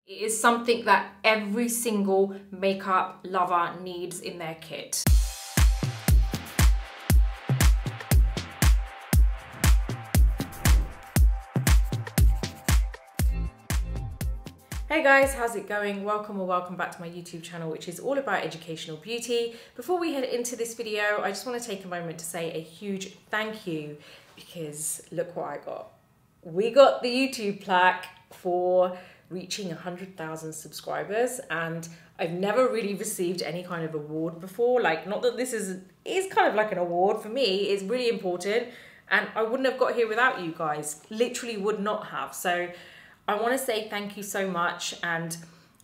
It is something that every single makeup lover needs in their kit. Hey guys, how's it going? Welcome or welcome back to my YouTube channel, which is all about educational beauty. Before we head into this video, I just want to take a moment to say a huge thank you because look what I got. We got the YouTube plaque for reaching 100,000 subscribers, and I've never really received any kind of award before. Like, not that this is kind of like an award for me, it's really important, and I wouldn't have got here without you guys, literally would not have. So I want to say thank you so much, and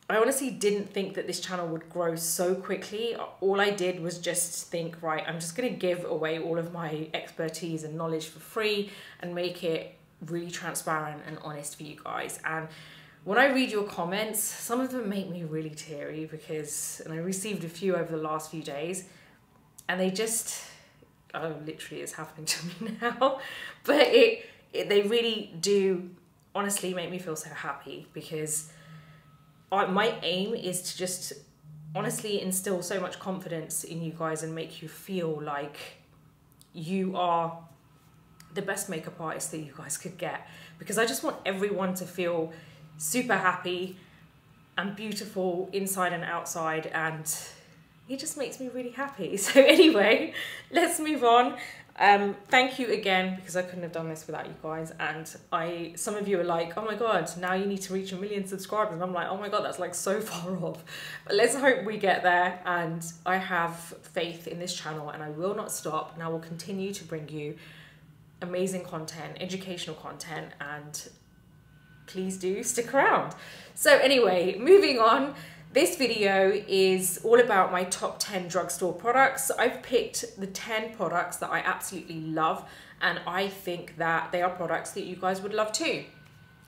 I honestly didn't think that this channel would grow so quickly. All I did was just think, right, I'm just going to give away all of my expertise and knowledge for free and make it really transparent and honest for you guys. And when I read your comments, some of them make me really teary and I received a few over the last few days, and they just, oh, literally it's happening to me now, but they really do honestly make me feel so happy, because my aim is to just honestly instill so much confidence in you guys and make you feel like you are the best makeup artist that you guys could get, because I just want everyone to feel super happy and beautiful inside and outside, and it just makes me really happy. So anyway, let's move on. Thank you again, because I couldn't have done this without you guys. And some of you are like, oh my god, now you need to reach 1 million subscribers, and I'm like, oh my god, that's like so far off, but let's hope we get there. And I have faith in this channel, and I will not stop, and I will continue to bring you amazing content, educational content, and please do stick around. So anyway, moving on. This video is all about my top 10 drugstore products. I've picked the 10 products that I absolutely love, and I think that they are products that you guys would love too.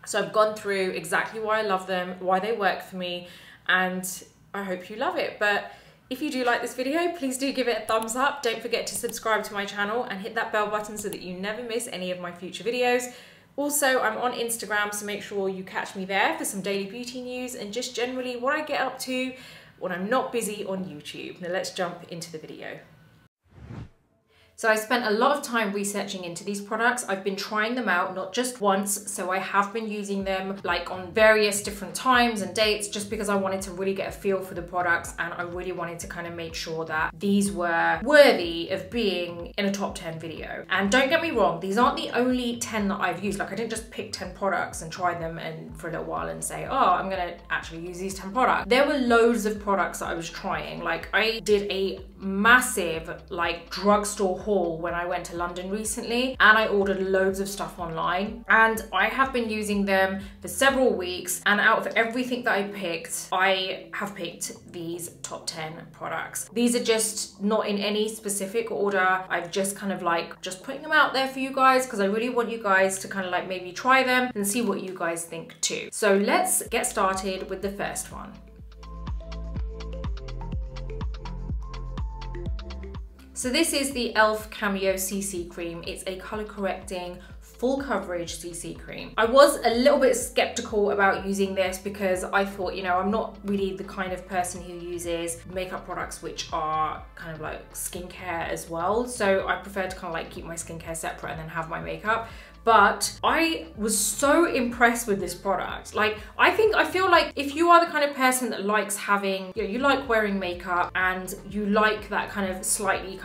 So I've gone through exactly why I love them, why they work for me, and I hope you love it. But if you do like this video, please do give it a thumbs up. Don't forget to subscribe to my channel and hit that bell button so that you never miss any of my future videos. Also, I'm on Instagram, so make sure you catch me there for some daily beauty news and just generally what I get up to when I'm not busy on YouTube. Now let's jump into the video. So I spent a lot of time researching into these products. I've been trying them out, not just once, so I have been using them like on various different times and dates, just because I wanted to really get a feel for the products, and I really wanted to kind of make sure that these were worthy of being in a top 10 video. And don't get me wrong, these aren't the only 10 that I've used. Like, I didn't just pick 10 products and try them and for a little while and say, oh, I'm gonna actually use these 10 products. There were loads of products that I was trying. Like, I did a massive like drugstore haul when I went to London recently, and I ordered loads of stuff online, and I have been using them for several weeks, and out of everything that I have picked these top 10 products. These are just not in any specific order. I've just kind of like just putting them out there for you guys, because I really want you guys to kind of like maybe try them and see what you guys think too. So let's get started with the first one. So this is the e.l.f. Cameo CC Cream. It's a color correcting full coverage CC cream. I was a little bit skeptical about using this because I thought, you know, I'm not really the kind of person who uses makeup products which are kind of like skincare as well. So I prefer to kind of like keep my skincare separate and then have my makeup. But I was so impressed with this product. Like, I feel like if you are the kind of person that likes having, you know, you like wearing makeup and you like that kind of slightly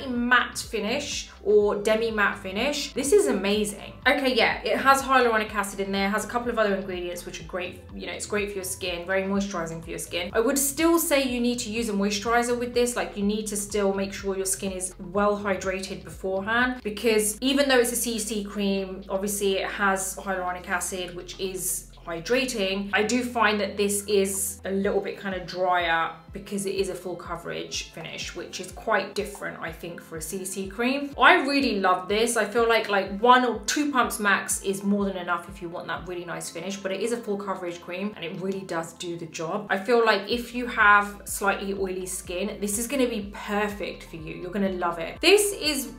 matte finish or demi-matte finish, this is amazing. Okay, yeah, it has hyaluronic acid in there, has a couple of other ingredients which are great, you know, it's great for your skin, very moisturizing for your skin. I would still say you need to use a moisturizer with this. Like, you need to still make sure your skin is well hydrated beforehand, because even though it's a CC cream, obviously it has hyaluronic acid, which is hydrating. I do find that this is a little bit kind of drier because it is a full coverage finish, which is quite different, I think, for a CC cream. I really love this. I feel like 1 or 2 pumps max is more than enough if you want that really nice finish, but it is a full coverage cream and it really does do the job. I feel like if you have slightly oily skin, this is going to be perfect for you. You're going to love it. This is,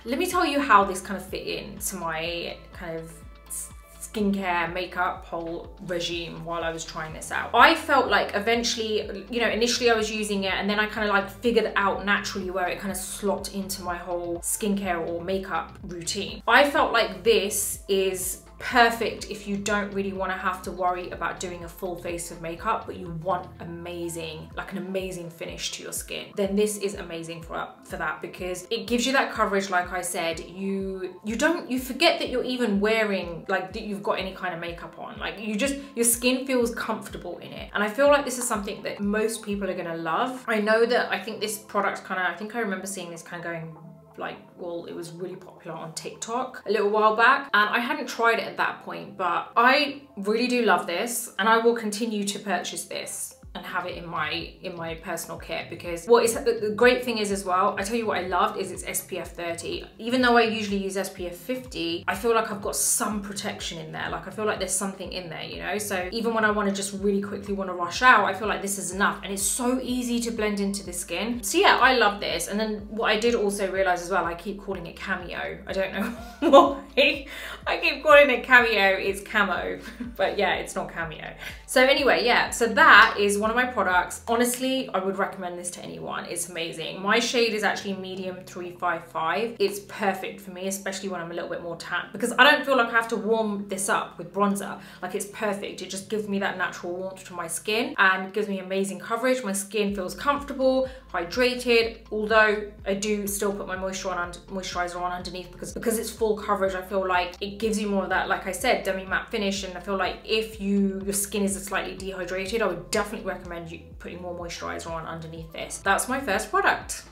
let me tell you how this kind of fit into my kind of skincare makeup whole regime while I was trying this out. I felt like eventually, you know, initially I was using it and then I kind of like figured out naturally where it kind of slot into my whole skincare or makeup routine. I felt like this is perfect if you don't really want to have to worry about doing a full face of makeup, but you want amazing, like an amazing finish to your skin. Then this is amazing for that, because it gives you that coverage. Like I said, you forget that you're even wearing, like, that you've got any kind of makeup on. Like, your skin feels comfortable in it. And I feel like this is something that most people are gonna love. I know that I think this product I think I remember seeing this kind of going, like, well, it was really popular on TikTok a little while back, and I hadn't tried it at that point, but I really do love this, and I will continue to purchase this and have it in my personal kit, because the great thing is as well, I tell you what I loved is it's SPF 30. Even though I usually use SPF 50, I feel like I've got some protection in there. Like, I feel like there's something in there, you know? So even when I want to just really quickly want to rush out, I feel like this is enough, and it's so easy to blend into the skin. So yeah, I love this. And then what I did also realize as well, I keep calling it Cameo. I don't know why. I keep calling it Cameo, it's Camo, but yeah, it's not Cameo. So anyway, yeah, so that is one of my products. Honestly, I would recommend this to anyone. It's amazing. My shade is actually medium 355. It's perfect for me, especially when I'm a little bit more tan, because I don't feel like I have to warm this up with bronzer. Like, it's perfect. It just gives me that natural warmth to my skin and gives me amazing coverage. My skin feels comfortable, hydrated, although I do still put my moisturizer on underneath, because it's full coverage. I feel like it gives you more of that, like I said, demi-matte finish, and I feel like if your skin is slightly dehydrated, I would definitely recommend you putting more moisturizer on underneath this. That's my first product.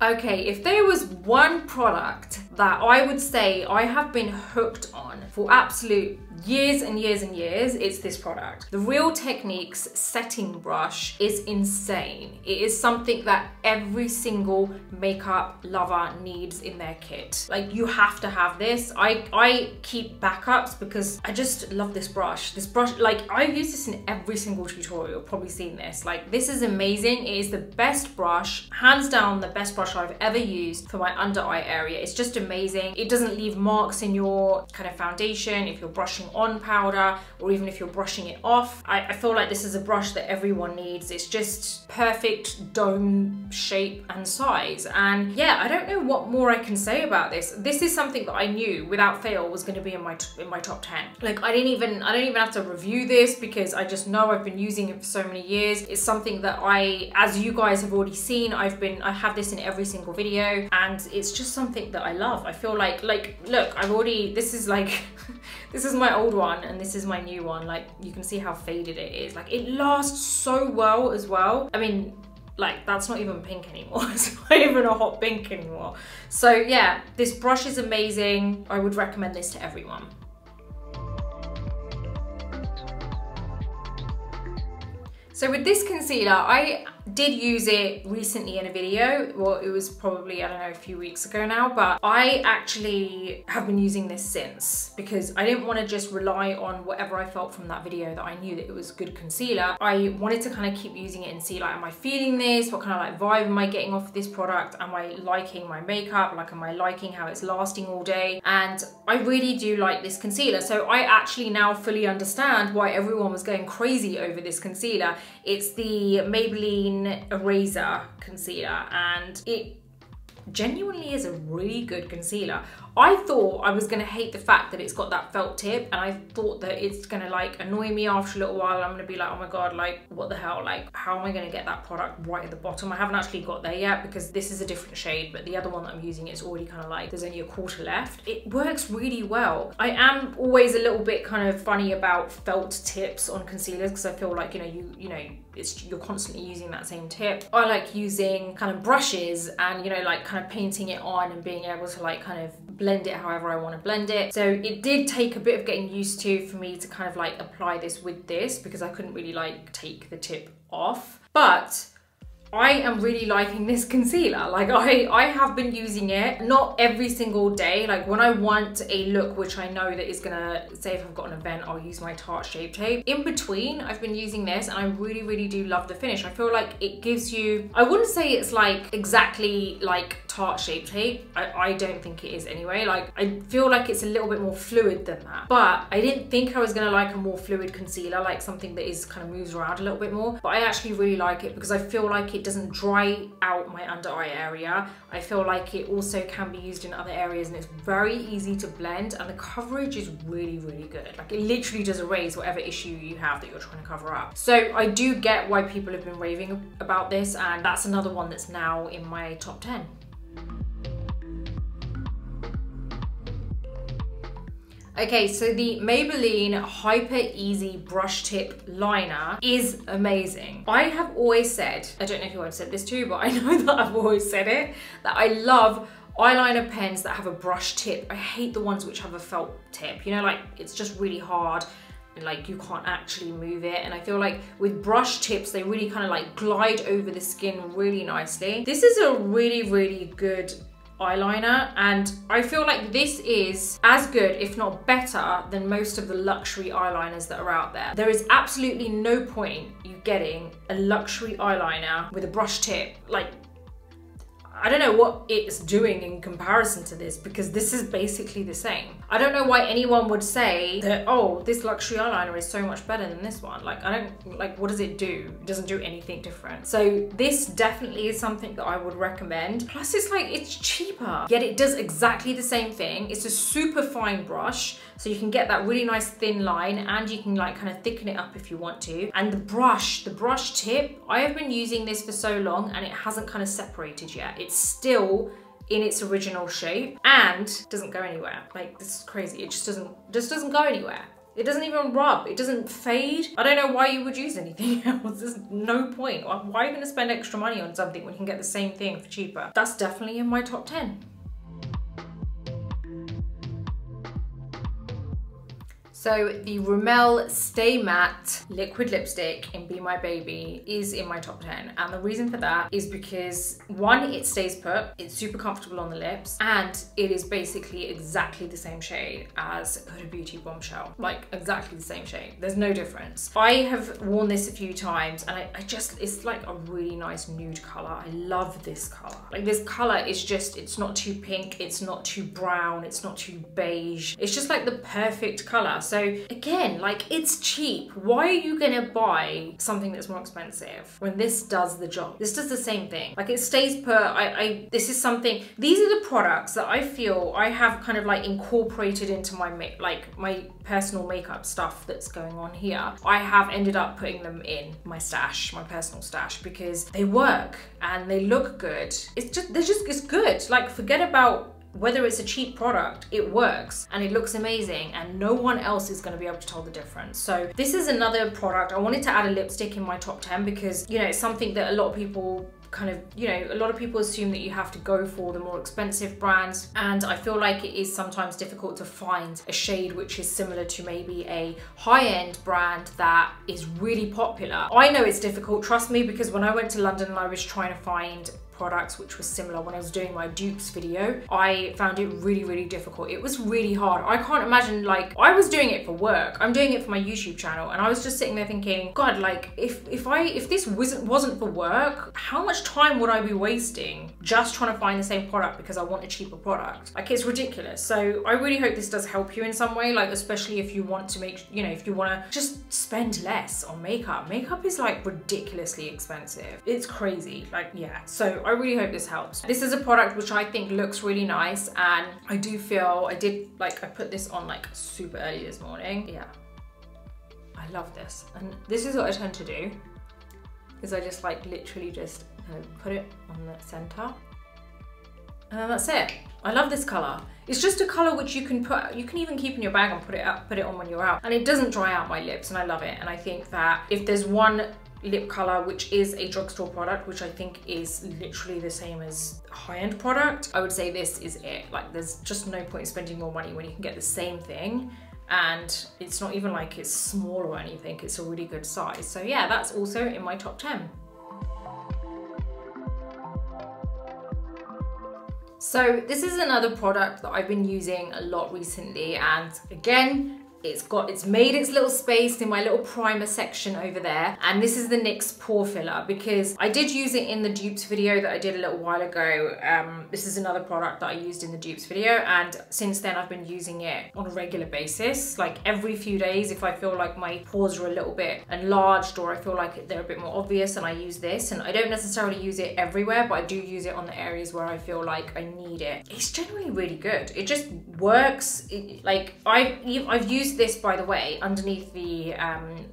Okay, if there was one product that I would say I have been hooked on for absolute years and years and years, it's this product. The Real Techniques setting brush is insane. It is something that every single makeup lover needs in their kit. Like, you have to have this. I keep backups because I just love this brush. This brush, like, I use this in every single tutorial, probably seen this. Like, this is amazing. It is the best brush, hands down the best brush I've ever used for my under eye area. It's just amazing. It doesn't leave marks in your kind of foundation if you're brushing on powder, or even if you're brushing it off. I feel like this is a brush that everyone needs. It's just perfect dome shape and size. And yeah, I don't know what more I can say about this. This is something that I knew without fail was going to be in my top 10. Like, I don't even have to review this, because I just know I've been using it for so many years. It's something that as you guys have already seen, I have this in every single video, and it's just something that I love. I feel like look, this is like this is my old one and this is my new one. Like, you can see how faded it is. Like, it lasts so well as well. I mean, like, that's not even pink anymore. It's not even a hot pink anymore. So yeah, this brush is amazing. I would recommend this to everyone. So with this concealer, I did use it recently in a video. Well, it was probably, I don't know, a few weeks ago now, but I actually have been using this since, because I didn't want to just rely on whatever I felt from that video that I knew that it was good concealer. I wanted to kind of keep using it and see, like, am I feeling this? What kind of like vibe am I getting off of this product? Am I liking my makeup? Like, am I liking how it's lasting all day? And I really do like this concealer. So I actually now fully understand why everyone was going crazy over this concealer. It's the Maybelline Eraser concealer, and it genuinely is a really good concealer. I thought I was gonna hate the fact that it's got that felt tip, and I thought that it's gonna like annoy me after a little while. I'm gonna be like, oh my god, like, what the hell? Like, how am I gonna get that product right at the bottom? I haven't actually got there yet, because this is a different shade, but the other one that I'm using is already kind of like, there's only a quarter left. It works really well. I am always a little bit kind of funny about felt tips on concealers, because I feel like, you're constantly using that same tip. I like using kind of brushes and, like kind of painting it on and being able to like kind of blend it however I want to blend it. So it did take a bit of getting used to for me to kind of like apply this with this, because I couldn't really like take the tip off. But I am really liking this concealer. Like I have been using it, not every single day. Like when I want a look which I know that is gonna, say if I've got an event, I'll use my Tarte Shape Tape. In between, I've been using this and I really, really do love the finish. I feel like it gives you, I wouldn't say it's like exactly like Tarte Shape Tape. I don't think it is anyway. Like I feel like it's a little bit more fluid than that. But I didn't think I was gonna like a more fluid concealer, like something that is kind of moves around a little bit more. But I actually really like it because I feel like it doesn't dry out my under eye area. I feel like it also can be used in other areas and it's very easy to blend and the coverage is really, really good. Like it literally does erase whatever issue you have that you're trying to cover up. So I do get why people have been raving about this, and that's another one that's now in my top 10. Okay, so the Maybelline Hyper Easy Brush Tip Liner is amazing. I have always said, I don't know who I've said this to, but I know that I've always said it, that I love eyeliner pens that have a brush tip. I hate the ones which have a felt tip. You know, like it's just really hard and like you can't actually move it. And I feel like with brush tips, they really kind of like glide over the skin really nicely. This is a really, really good eyeliner and I feel like this is as good if not better than most of the luxury eyeliners that are out there. There is absolutely no point you getting a luxury eyeliner with a brush tip. Like I don't know what it's doing in comparison to this because this is basically the same. I don't know why anyone would say that, oh, this luxury eyeliner is so much better than this one. Like, I don't, like, what does it do? It doesn't do anything different. So this definitely is something that I would recommend. Plus it's like, it's cheaper, yet it does exactly the same thing. It's a super fine brush. So you can get that really nice thin line and you can like kind of thicken it up if you want to. And the brush tip, I have been using this for so long and it hasn't kind of separated yet. It's still in its original shape and doesn't go anywhere. Like this is crazy. It just doesn't go anywhere. It doesn't even rub, it doesn't fade. I don't know why you would use anything else. There's no point. Why are you gonna spend extra money on something when you can get the same thing for cheaper? That's definitely in my top 10. So the Rimmel Stay Matte liquid lipstick in Be My Baby is in my top 10. And the reason for that is because one, it stays put, it's super comfortable on the lips, and it is basically exactly the same shade as Huda Beauty Bombshell. Like exactly the same shade, there's no difference. I have worn this a few times and I just, it's like a really nice nude color. I love this color. Like this color is just, it's not too pink, it's not too brown, it's not too beige. It's just like the perfect color. So again, like it's cheap. Why are you gonna buy something that's more expensive when this does the job? This does the same thing. Like it stays put. This is something, these are the products that I feel I have kind of like incorporated into my my personal makeup stuff that's going on here. I have ended up putting them in my stash, my personal stash, because they work and they look good. It's good. Like forget about whether it's a cheap product, it works and it looks amazing and no one else is going to be able to tell the difference. So this is another product. I wanted to add a lipstick in my top 10 because, you know, it's something that a lot of people kind of, you know, a lot of people assume that you have to go for the more expensive brands, and I feel like it is sometimes difficult to find a shade which is similar to maybe a high-end brand that is really popular. I know it's difficult, trust me, because when I went to London and I was trying to find products which were similar when I was doing my dupes video, I found it really, really difficult. It was really hard. I can't imagine, like, I was doing it for work. I'm doing it for my YouTube channel, and I was just sitting there thinking, God, like, if this wasn't for work, how much time would I be wasting just trying to find the same product because I want a cheaper product? Like, it's ridiculous. So I really hope this does help you in some way, like, especially if you want to make, you know, if you want to just spend less on makeup. Makeup is like ridiculously expensive. It's crazy, like, yeah. So I really hope this helps. This is a product which I think looks really nice, and I do feel, I put this on like super early this morning. Yeah, I love this. And this is what I tend to do, is I just like literally just put it on the center, and then that's it. I love this color. It's just a color which you can even keep in your bag and put it on when you're out, and it doesn't dry out my lips, and I love it. And I think that if there's one lip color which is a drugstore product, which I think is literally the same as a high-end product, I would say this is it. Like, there's just no point in spending more money when you can get the same thing, and it's not even like it's small or anything, it's a really good size. So yeah, that's also in my top 10. So this is another product that I've been using a lot recently, and again, it's made its little space in my little primer section over there. And this is the NYX Pore Filler, because I did use it in the dupes video that I did a little while ago. This is another product that I used in the dupes video, and since then I've been using it on a regular basis, like every few days. If I feel like my pores are a little bit enlarged or I feel like they're a bit more obvious, and I use this. And I don't necessarily use it everywhere, but I do use it on the areas where I feel like I need it. It's generally really good. It just works. I've used this, by the way, underneath the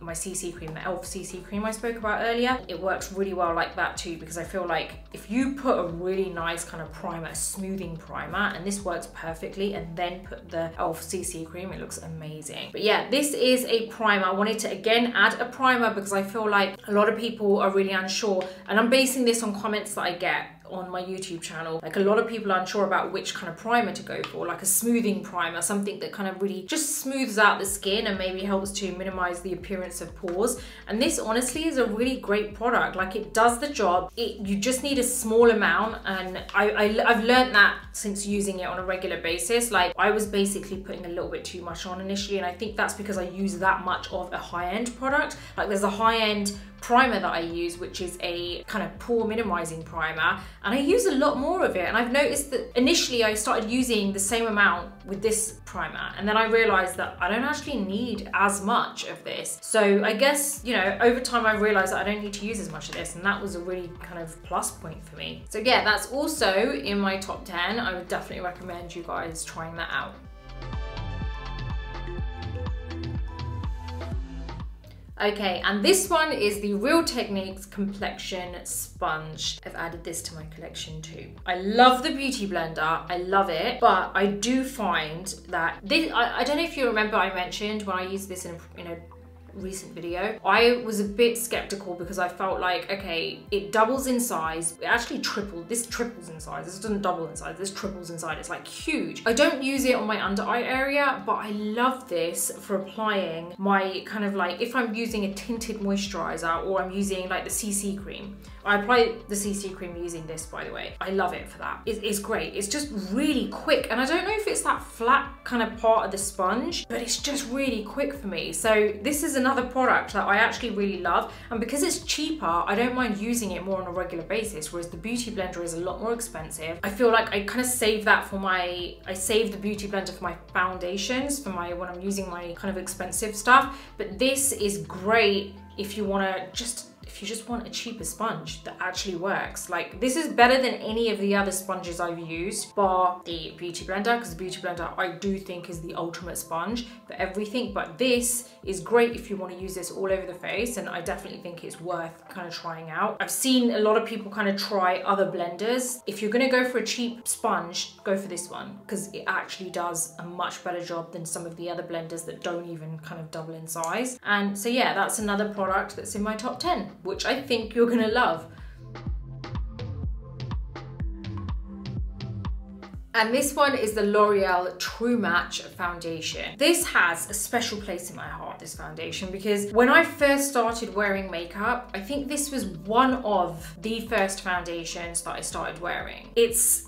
my CC cream, the e.l.f. CC cream I spoke about earlier. It works really well like that too, because I feel like if you put a really nice kind of primer, a smoothing primer, and this works perfectly, and then put the e.l.f. CC cream, it looks amazing. But yeah, this is a primer. I wanted to again add a primer because I feel like a lot of people are really unsure, and I'm basing this on comments that I get on my YouTube channel. Like, a lot of people are unsure about which kind of primer to go for, like a smoothing primer, something that kind of really just smooths out the skin and maybe helps to minimize the appearance of pores. And this honestly is a really great product. Like, it does the job. You just need a small amount, and I've learned that since using it on a regular basis. Like, I was basically putting a little bit too much on initially, and I think that's because I use that much of a high-end product. Like, there's a high-end primer that I use, which is a kind of pore minimizing primer, and I use a lot more of it. And I've noticed that initially I started using the same amount with this primer, and then I realized that I don't actually need as much of this. So I guess, you know, over time I realized that I don't need to use as much of this, and that was a really kind of plus point for me. So yeah, that's also in my top 10. I would definitely recommend you guys trying that out. Okay, and this one is the Real Techniques Complexion Sponge. I've added this to my collection too. I love the Beauty Blender, I love it, but I do find that this, I don't know if you remember, I mentioned when I used this in a recent video, I was a bit skeptical because I felt like, okay, it doubles in size. It actually tripled. This triples in size. This doesn't double in size. This triples in size. It's like huge. I don't use it on my under eye area, but I love this for applying my kind of like, if I'm using a tinted moisturizer or I'm using like the CC cream. I apply the CC cream using this, by the way. I love it for that. It's great. It's just really quick. And I don't know if it's that flat kind of part of the sponge, but it's just really quick for me. So this is another product that I actually really love. And because it's cheaper, I don't mind using it more on a regular basis, whereas the Beauty Blender is a lot more expensive. I feel like I kind of save that for I save the Beauty Blender for my foundations, for when I'm using my kind of expensive stuff. But this is great if you want to if you just want a cheaper sponge that actually works. Like, this is better than any of the other sponges I've used, bar the Beauty Blender, because the Beauty Blender I do think is the ultimate sponge for everything. But this is great if you want to use this all over the face, and I definitely think it's worth kind of trying out. I've seen a lot of people kind of try other blenders. If you're going to go for a cheap sponge, go for this one, because it actually does a much better job than some of the other blenders that don't even kind of double in size. And so yeah, that's another product that's in my top 10, which I think you're gonna love. And this one is the L'Oreal True Match Foundation. This has a special place in my heart, this foundation, because when I first started wearing makeup, I think this was one of the first foundations that I started wearing. It's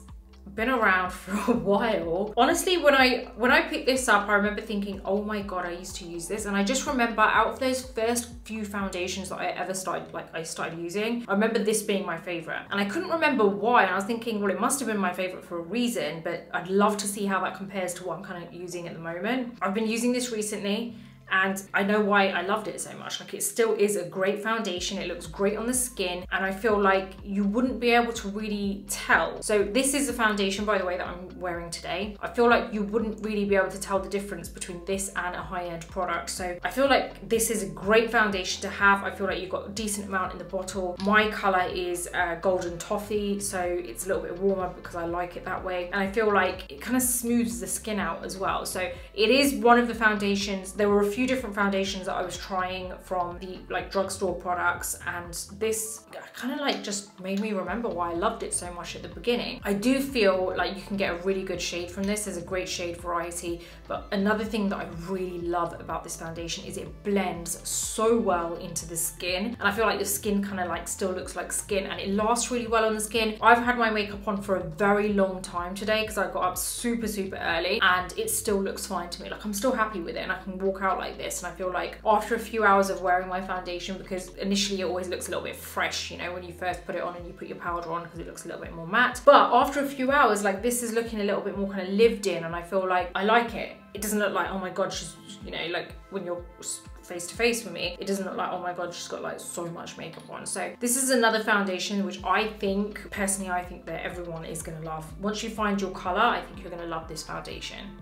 been around for a while. Honestly, when I picked this up, I remember thinking, oh my god, I used to use this. And I just remember out of those first few foundations that I ever started using, I remember this being my favorite. And I couldn't remember why, and I was thinking, well, it must have been my favorite for a reason, but I'd love to see how that compares to what I'm kind of using at the moment. I've been using this recently, and I know why I loved it so much. Like, it still is a great foundation. It looks great on the skin, and I feel like you wouldn't be able to really tell. So this is the foundation, by the way, that I'm wearing today. I feel like you wouldn't really be able to tell the difference between this and a high-end product. So I feel like this is a great foundation to have. I feel like you've got a decent amount in the bottle. My color is golden toffee, so it's a little bit warmer because I like it that way. And I feel like it kind of smooths the skin out as well. So it is one of the foundations. There were a few few different foundations that I was trying from the like drugstore products, and this kind of like just made me remember why I loved it so much at the beginning. I do feel like you can get a really good shade from this. There's a great shade variety, but another thing that I really love about this foundation is it blends so well into the skin, and I feel like the skin kind of like still looks like skin, and it lasts really well on the skin. I've had my makeup on for a very long time today because I got up super early, and it still looks fine to me. Like I'm still happy with it, and I can walk out like this, and I feel like after a few hours of wearing my foundation, because initially it always looks a little bit fresh, you know, when you first put it on and you put your powder on, because it looks a little bit more matte, but after a few hours, like this is looking a little bit more kind of lived in, and I feel like I like it. It doesn't look like, oh my god, she's, you know, like when you're face to face with me, it doesn't look like, oh my god, she's got like so much makeup on. So this is another foundation which I think, personally, I think that everyone is gonna love. Once you find your color, I think you're gonna love this foundation.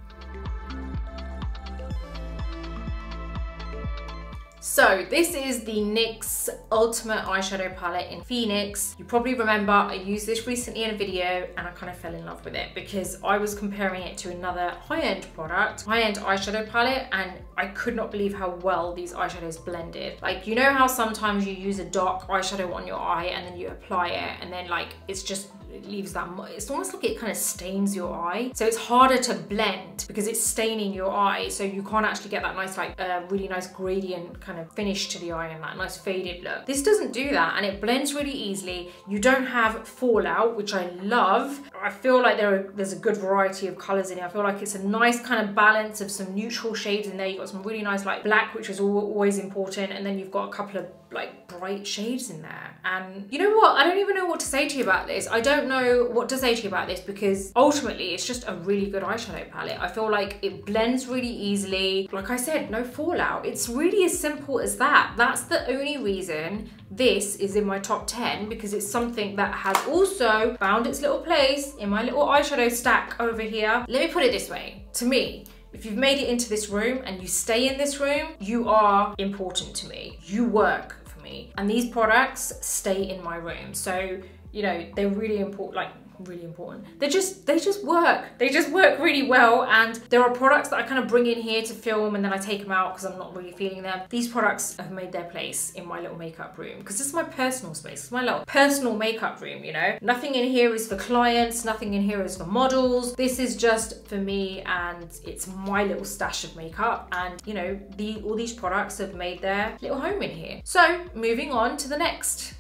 So this is the NYX Ultimate Eyeshadow Palette in Phoenix. You probably remember I used this recently in a video and I kind of fell in love with it because I was comparing it to another high-end product, high-end eyeshadow palette, and I could not believe how well these eyeshadows blended. Like, you know how sometimes you use a dark eyeshadow on your eye and then you apply it and then like it's just, it leaves that, it's almost like it kind of stains your eye. So it's harder to blend because it's staining your eye, so you can't actually get that nice like really nice gradient kind of finish to the eye and that nice faded look. This doesn't do that, and it blends really easily. You don't have fallout, which I love. I feel like there's a good variety of colors in it. I feel like it's a nice kind of balance of some neutral shades in there. You've got some really nice like black, which is always important, and then you've got a couple of like bright shades in there. And you know what? I don't even know what to say to you about this. I don't know what to say to you about this because ultimately it's just a really good eyeshadow palette. I feel like it blends really easily. Like I said, no fallout. It's really as simple as that. That's the only reason this is in my top 10, because it's something that has also found its little place in my little eyeshadow stack over here. Let me put it this way. To me, if you've made it into this room and you stay in this room, you are important to me. You work for me. And these products stay in my room. So, you know, they're really important, like really important. They just work. They just work really well. And there are products that I kind of bring in here to film and then I take them out because I'm not really feeling them. These products have made their place in my little makeup room because this is my personal space. It's my little personal makeup room, you know. Nothing in here is for clients. Nothing in here is for models. This is just for me, and it's my little stash of makeup. And you know, all these products have made their little home in here. So moving on to the next.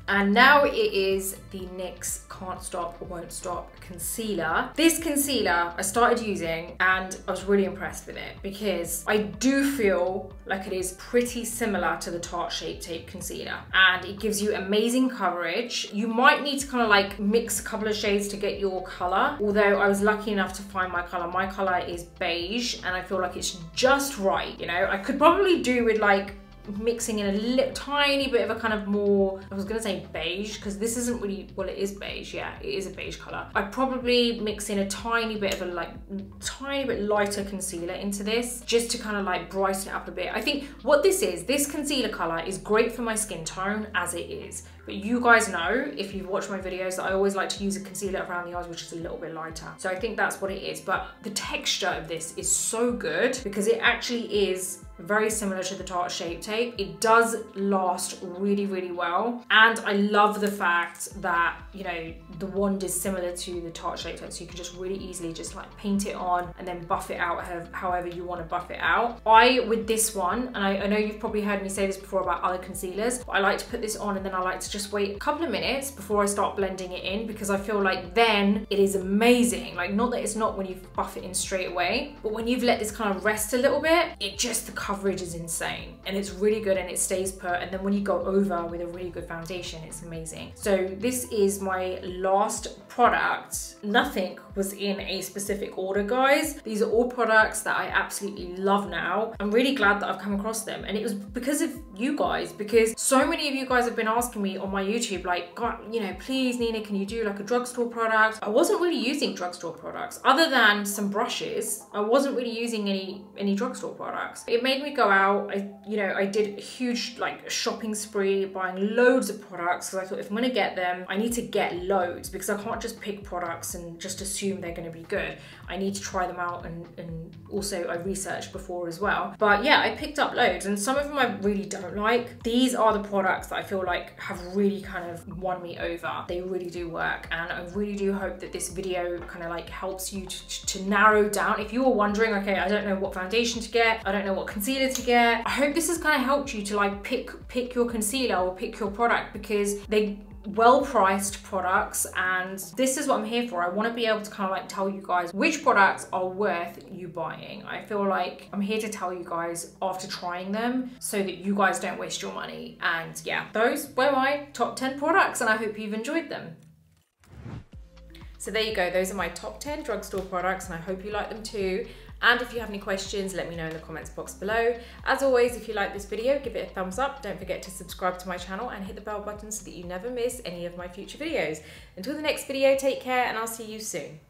And now it is the NYX Can't Stop Won't Stop concealer. This concealer I started using and I was really impressed with it because I do feel like it is pretty similar to the Tarte Shape Tape concealer, and it gives you amazing coverage. You might need to kind of like mix a couple of shades to get your color, although I was lucky enough to find my color. My color is beige and I feel like it's just right, you know. I could probably do with like mixing in a little tiny bit of a kind of more, I was gonna say beige because this isn't really, well, it is beige, yeah, it is a beige color. I'd probably mix in a tiny bit of a like tiny bit lighter concealer into this just to kind of like brighten it up a bit. I think what this is, this concealer color is great for my skin tone as it is, but you guys know if you've watched my videos that I always like to use a concealer around the eyes which is a little bit lighter, so I think that's what it is. But the texture of this is so good because it actually is very similar to the Tarte Shape Tape. It does last really, really well. And I love the fact that, you know, the wand is similar to the Tarte Shape Tape, so you can just really easily just like paint it on and then buff it out however you want to buff it out. With this one, and I know you've probably heard me say this before about other concealers, but I like to put this on and then I like to just wait a couple of minutes before I start blending it in, because I feel like then it is amazing. Like, not that it's not when you buff it in straight away, but when you've let this kind of rest a little bit, it just, the coverage is insane and it's really good and it stays put, and then when you go over with a really good foundation, it's amazing. So this is my last product. Nothing was in a specific order, guys. These are all products that I absolutely love now. I'm really glad that I've come across them, and it was because of you guys, because so many of you guys have been asking me on my YouTube, like, God, you know, please Nina, can you do like a drugstore product? I wasn't really using drugstore products other than some brushes. I wasn't really using any drugstore products. It made made me go out. I did a huge like shopping spree, buying loads of products, because I thought if I'm gonna get them, I need to get loads, because I can't just pick products and just assume they're gonna be good. I need to try them out, and also I researched before as well. But yeah, I picked up loads, and some of them I really don't like. These are the products that I feel like have really kind of won me over. They really do work, and I really do hope that this video kind of like helps you to narrow down. If you were wondering, okay, I don't know what foundation to get, I don't know what concealer to get, I hope this has kind of helped you to like pick your concealer or pick your product, because they well-priced products, and this is what I'm here for. I want to be able to kind of like tell you guys which products are worth you buying. I feel like I'm here to tell you guys after trying them, so that you guys don't waste your money. And yeah, those were my top 10 products, and I hope you've enjoyed them. So there you go, those are my top 10 drugstore products, and I hope you like them too. And if you have any questions, let me know in the comments box below. As always, if you like this video, give it a thumbs up. Don't forget to subscribe to my channel and hit the bell button so that you never miss any of my future videos. Until the next video, take care, and I'll see you soon.